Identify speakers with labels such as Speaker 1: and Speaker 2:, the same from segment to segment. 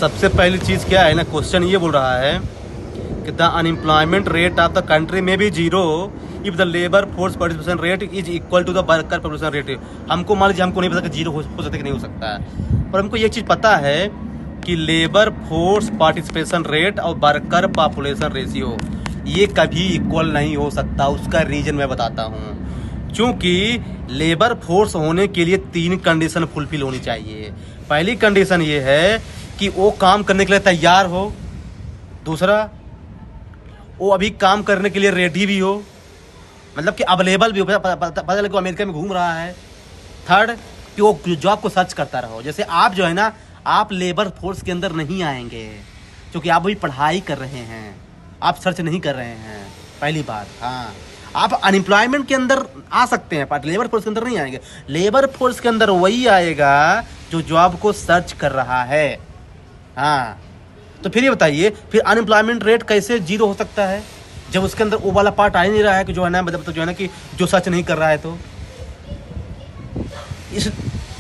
Speaker 1: सबसे पहली चीज़ क्या है ना, क्वेश्चन ये बोल रहा है कि the unemployment rate of the country में भी zero if the labour force participation rate is equal to the worker participation rate. हमको मान लीजिए, हमको नहीं पता कि जीरो हो सकता है कि नहीं हो सकता है, पर हमको ये चीज़ पता है कि लेबर फोर्स पार्टिसिपेशन रेट और वर्कर पॉपुलेशन रेशियो ये कभी इक्वल नहीं हो सकता। उसका रीज़न मैं बताता हूँ। क्योंकि लेबर फोर्स होने के लिए 3 कंडीशन फुलफिल होनी चाहिए। पहली कंडीशन ये है कि वो काम करने के लिए तैयार हो। दूसरा, वो अभी काम करने के लिए रेडी भी हो, मतलब कि अवेलेबल भी हो, पता लगे अमेरिका में घूम रहा है। थर्ड, कि वो जॉब को सर्च करता रहो। जैसे आप जो है ना, आप लेबर फोर्स के अंदर नहीं आएंगे क्योंकि आप अभी पढ़ाई कर रहे हैं, आप सर्च नहीं कर रहे हैं। पहली बात। हाँ, आप अनएम्प्लॉयमेंट के अंदर आ सकते हैं, बट लेबर फोर्स के अंदर नहीं आएंगे। लेबर फोर्स के अंदर वही आएगा जो जॉब को सर्च कर रहा है। हाँ, तो फिर ये बताइए, फिर अनएम्प्लॉयमेंट रेट कैसे जीरो हो सकता है जब उसके अंदर वो वाला पार्ट आ ही नहीं रहा है कि जो है ना, मतलब जो है ना कि जो सर्च नहीं कर रहा है। तो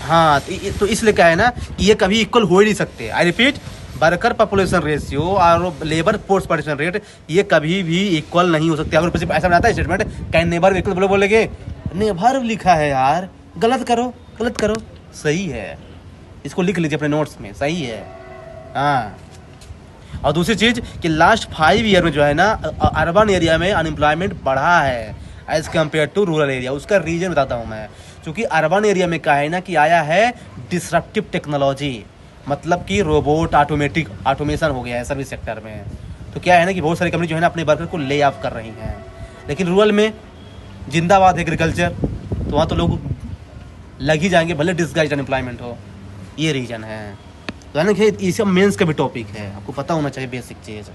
Speaker 1: हाँ, तो इसलिए क्या है ना कि ये कभी इक्वल हो ही नहीं सकते। I repeat, worker population ratio और लेबर फोर्स पार्टिसिपेशन रेट ये कभी भी इक्वल नहीं हो सकते। अगर ऊपर से ऐसा बनाता है स्टेटमेंट, कैन नेवर इक्वल, बोलेंगे नेवर लिखा है यार, गलत करो। सही है, इसको लिख लीजिए अपने नोट्स में, सही है। हाँ, और दूसरी चीज़ कि लास्ट 5 ईयर में जो है ना, अर्बन एरिया में अनएम्प्लॉयमेंट बढ़ा है as compare to rural area. उसका रीज़न बताता हूँ मैं। क्योंकि अर्बन एरिया में क्या है ना कि आया है डिसरप्टिव टेक्नोलॉजी, मतलब कि रोबोट ऑटोमेशन हो गया है सर्विस सेक्टर में। तो क्या है ना कि बहुत सारी कंपनी जो है ना अपने वर्कर को ले ऑफ कर रही हैं। लेकिन रूरल में जिंदाबाद एग्रीकल्चर, तो वहाँ तो लोग लग ही जाएंगे, भले डिसगाइज्ड अनएम्प्लॉयमेंट हो। ये रीज़न है। तो यानी कि ये सब मेंस का भी टॉपिक है, आपको पता होना चाहिए बेसिक चीज़।